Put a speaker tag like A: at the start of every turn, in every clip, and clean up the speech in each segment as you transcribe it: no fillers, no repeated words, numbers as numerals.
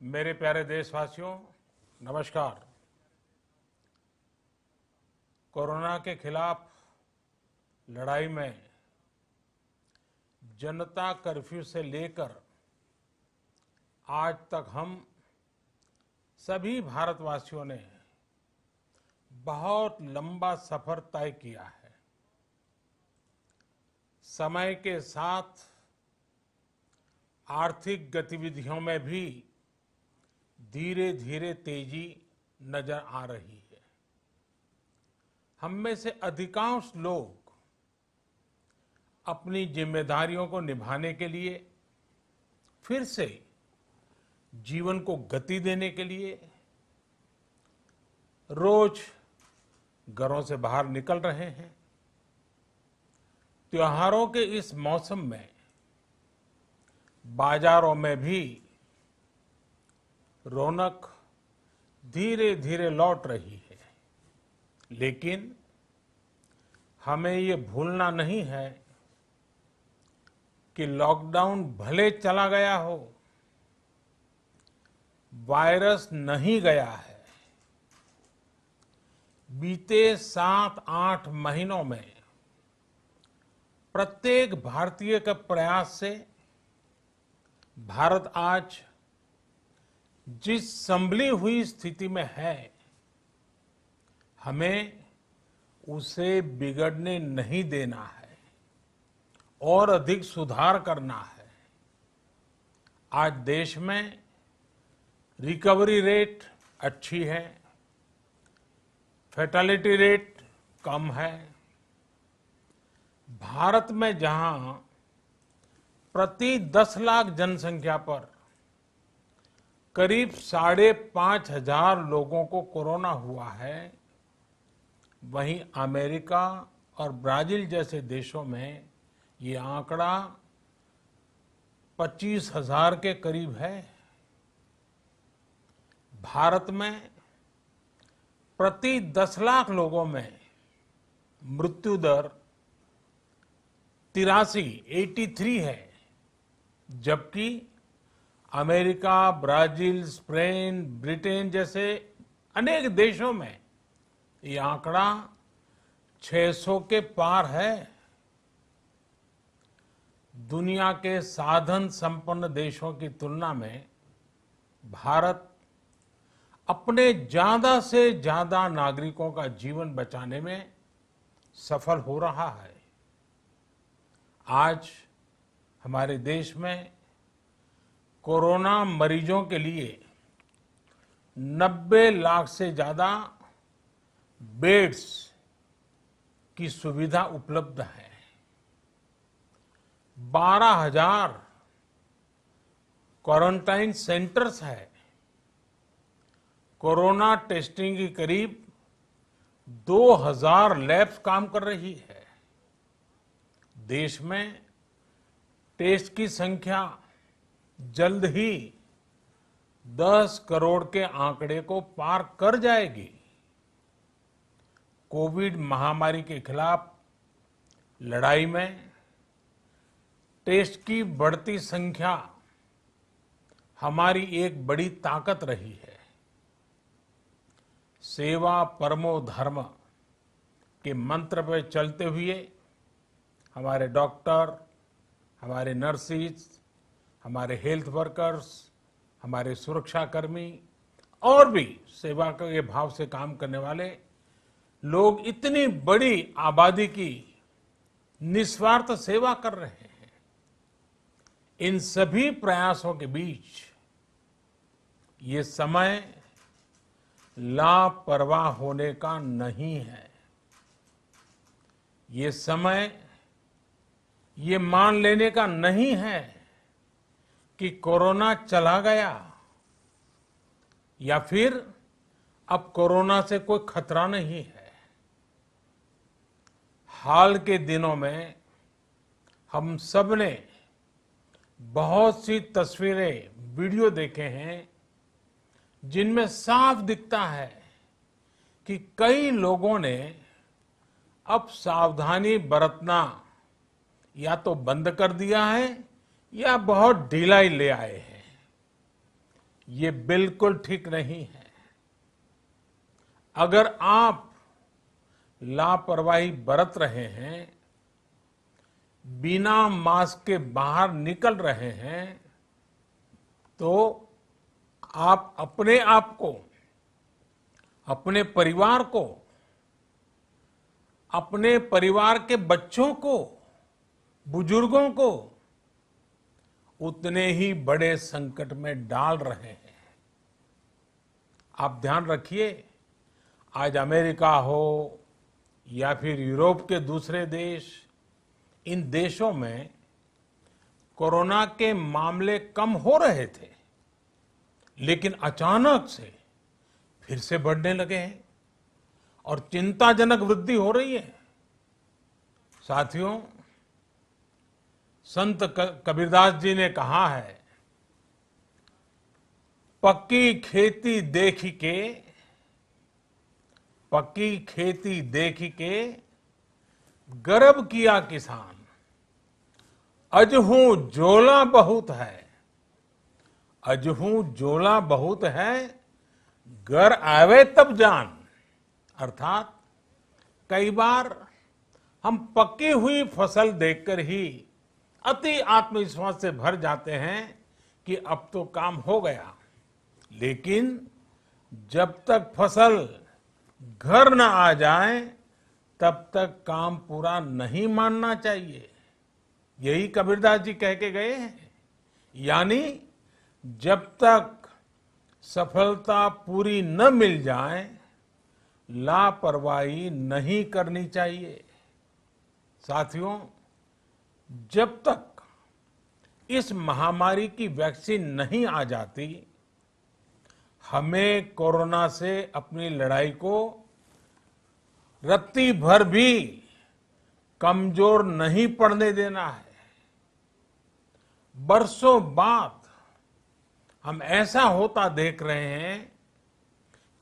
A: मेरे प्यारे देशवासियों, नमस्कार। कोरोना के खिलाफ लड़ाई में जनता कर्फ्यू से लेकर आज तक हम सभी भारतवासियों ने बहुत लंबा सफर तय किया है। समय के साथ आर्थिक गतिविधियों में भी धीरे धीरे तेजी नजर आ रही है। हम में से अधिकांश लोग अपनी जिम्मेदारियों को निभाने के लिए, फिर से जीवन को गति देने के लिए रोज घरों से बाहर निकल रहे हैं। त्योहारों के इस मौसम में बाजारों में भी रौनक धीरे धीरे लौट रही है, लेकिन हमें ये भूलना नहीं है कि लॉकडाउन भले चला गया हो, वायरस नहीं गया है। बीते 7-8 महीनों में प्रत्येक भारतीय के प्रयास से भारत आज जिस संभली हुई स्थिति में है, हमें उसे बिगड़ने नहीं देना है और अधिक सुधार करना है। आज देश में रिकवरी रेट अच्छी है, फैटेलिटी रेट कम है। भारत में जहां प्रति 10 लाख जनसंख्या पर करीब 5,500 लोगों को कोरोना हुआ है, वहीं अमेरिका और ब्राजील जैसे देशों में ये आंकड़ा 25,000 के करीब है। भारत में प्रति 10 लाख लोगों में मृत्यु दर 83 है, जबकि अमेरिका, ब्राजील, स्पेन, ब्रिटेन जैसे अनेक देशों में ये आंकड़ा 600 के पार है। दुनिया के साधन संपन्न देशों की तुलना में भारत अपने ज्यादा से ज्यादा नागरिकों का जीवन बचाने में सफल हो रहा है। आज हमारे देश में कोरोना मरीजों के लिए 90 लाख से ज्यादा बेड्स की सुविधा उपलब्ध है। 12,000 क्वारंटाइन सेंटर्स है। कोरोना टेस्टिंग की करीब 2,000 लैब्स काम कर रही है। देश में टेस्ट की संख्या जल्द ही 10 करोड़ के आंकड़े को पार कर जाएगी। कोविड महामारी के खिलाफ लड़ाई में टेस्ट की बढ़ती संख्या हमारी एक बड़ी ताकत रही है। सेवा परमो धर्म के मंत्र पर चलते हुए हमारे डॉक्टर, हमारे नर्सिस, हमारे हेल्थ वर्कर्स, हमारे सुरक्षाकर्मी और भी सेवा के भाव से काम करने वाले लोग इतनी बड़ी आबादी की निस्वार्थ सेवा कर रहे हैं। इन सभी प्रयासों के बीच ये समय लापरवाह होने का नहीं है। ये समय ये मान लेने का नहीं है कि कोरोना चला गया या फिर अब कोरोना से कोई खतरा नहीं है। हाल के दिनों में हम सब ने बहुत सी तस्वीरें, वीडियो देखे हैं जिनमें साफ दिखता है कि कई लोगों ने अब सावधानी बरतना या तो बंद कर दिया है या बहुत ढिलाई ले आए हैं। ये बिल्कुल ठीक नहीं है। अगर आप लापरवाही बरत रहे हैं, बिना मास्क के बाहर निकल रहे हैं, तो आप अपने आप को, अपने परिवार को, अपने परिवार के बच्चों को, बुजुर्गों को उतने ही बड़े संकट में डाल रहे हैं। आप ध्यान रखिए, आज अमेरिका हो या फिर यूरोप के दूसरे देश, इन देशों में कोरोना के मामले कम हो रहे थे, लेकिन अचानक से फिर से बढ़ने लगे हैं और चिंताजनक वृद्धि हो रही है। साथियों, संत कबीरदास जी ने कहा है, पक्की खेती देख के, पक्की खेती देख के गर्व किया किसान, अजहू जोला बहुत है, अजहू जोला बहुत है, घर आवे तब जान। अर्थात कई बार हम पकी हुई फसल देखकर ही अति आत्मविश्वास से भर जाते हैं कि अब तो काम हो गया, लेकिन जब तक फसल घर न आ जाए तब तक काम पूरा नहीं मानना चाहिए। यही कबीरदास जी कह के गए हैं। यानी जब तक सफलता पूरी न मिल जाए, लापरवाही नहीं करनी चाहिए। साथियों, जब तक इस महामारी की वैक्सीन नहीं आ जाती, हमें कोरोना से अपनी लड़ाई को रत्ती भर भी कमजोर नहीं पड़ने देना है। बरसों बाद हम ऐसा होता देख रहे हैं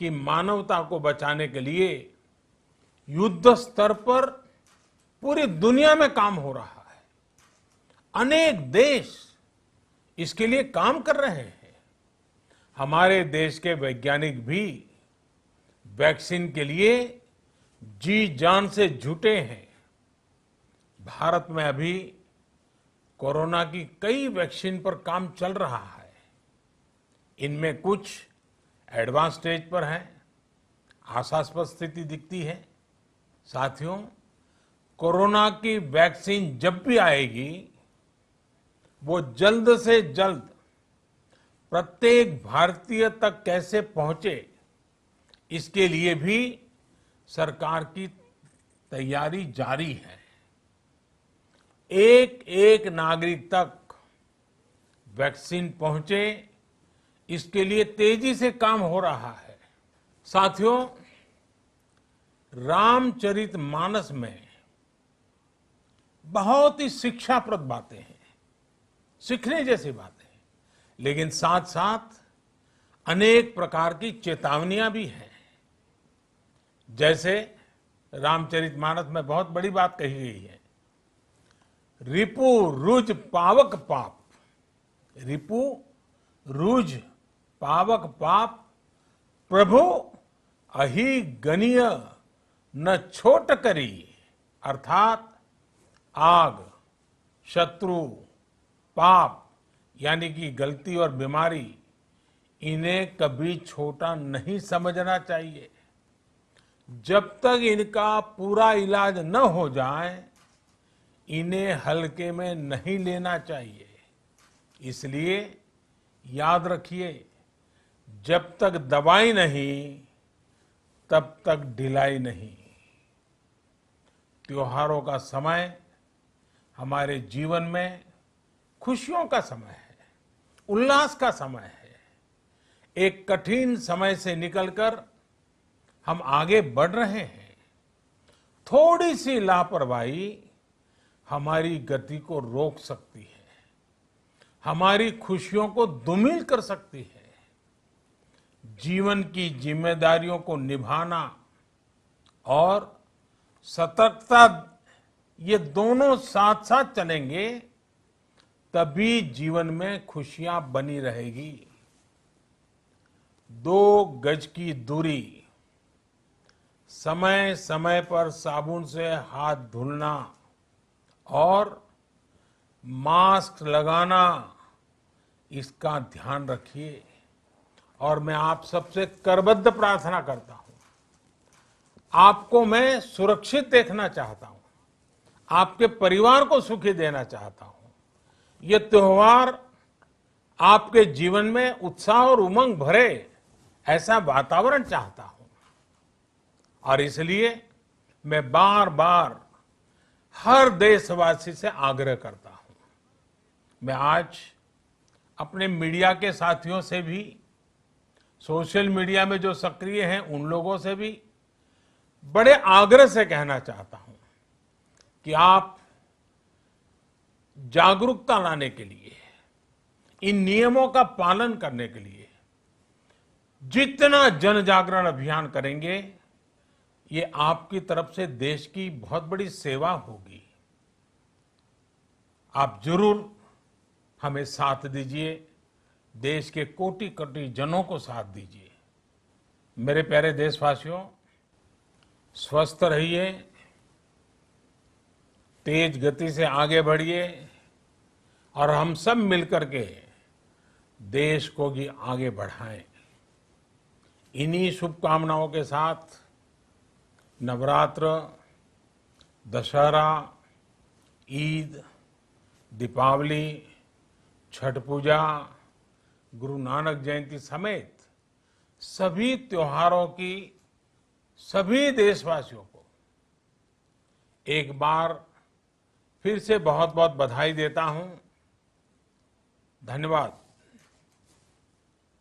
A: कि मानवता को बचाने के लिए युद्ध स्तर पर पूरी दुनिया में काम हो रहा है। अनेक देश इसके लिए काम कर रहे हैं। हमारे देश के वैज्ञानिक भी वैक्सीन के लिए जी जान से जुटे हैं। भारत में अभी कोरोना की कई वैक्सीन पर काम चल रहा है। इनमें कुछ एडवांस स्टेज पर है, आशास्पद स्थिति दिखती है। साथियों, कोरोना की वैक्सीन जब भी आएगी, वो जल्द से जल्द प्रत्येक भारतीय तक कैसे पहुंचे, इसके लिए भी सरकार की तैयारी जारी है। एक एक नागरिक तक वैक्सीन पहुंचे, इसके लिए तेजी से काम हो रहा है। साथियों, रामचरितमानस में बहुत ही शिक्षाप्रद बातें हैं, सीखने जैसी बातें हैं, लेकिन साथ साथ अनेक प्रकार की चेतावनियां भी हैं। जैसे रामचरितमानस में बहुत बड़ी बात कही गई है, रिपु रुज पावक पाप, रिपु रुज पावक पाप, प्रभु अहि गनीय न छोट करी। अर्थात आग, शत्रु, पाप यानी कि गलती और बीमारी, इन्हें कभी छोटा नहीं समझना चाहिए। जब तक इनका पूरा इलाज न हो जाए, इन्हें हल्के में नहीं लेना चाहिए। इसलिए याद रखिए, जब तक दवाई नहीं तब तक ढिलाई नहीं। त्योहारों का समय हमारे जीवन में खुशियों का समय है, उल्लास का समय है। एक कठिन समय से निकलकर हम आगे बढ़ रहे हैं। थोड़ी सी लापरवाही हमारी गति को रोक सकती है, हमारी खुशियों को धूमिल कर सकती है। जीवन की जिम्मेदारियों को निभाना और सतर्कता, ये दोनों साथ साथ चलेंगे, तभी जीवन में खुशियां बनी रहेगी। 2 गज की दूरी, समय समय पर साबुन से हाथ धुलना और मास्क लगाना, इसका ध्यान रखिए। और मैं आप सबसे करबद्ध प्रार्थना करता हूं, आपको मैं सुरक्षित देखना चाहता हूं, आपके परिवार को सुखी देना चाहता हूं। ये त्योहार आपके जीवन में उत्साह और उमंग भरे, ऐसा वातावरण चाहता हूं। और इसलिए मैं बार बार हर देशवासी से आग्रह करता हूं। मैं आज अपने मीडिया के साथियों से भी, सोशल मीडिया में जो सक्रिय हैं उन लोगों से भी बड़े आग्रह से कहना चाहता हूं कि आप जागरूकता लाने के लिए, इन नियमों का पालन करने के लिए जितना जन जागरण अभियान करेंगे, ये आपकी तरफ से देश की बहुत बड़ी सेवा होगी। आप जरूर हमें साथ दीजिए, देश के कोटि कोटि जनों को साथ दीजिए। मेरे प्यारे देशवासियों, स्वस्थ रहिए, तेज गति से आगे बढ़िए और हम सब मिलकर के देश को भी आगे बढ़ाएं। इन्हीं शुभकामनाओं के साथ नवरात्र, दशहरा, ईद, दीपावली, छठ पूजा, गुरु नानक जयंती समेत सभी त्योहारों की सभी देशवासियों को एक बार फिर से बहुत बहुत बधाई देता हूं। धन्यवाद।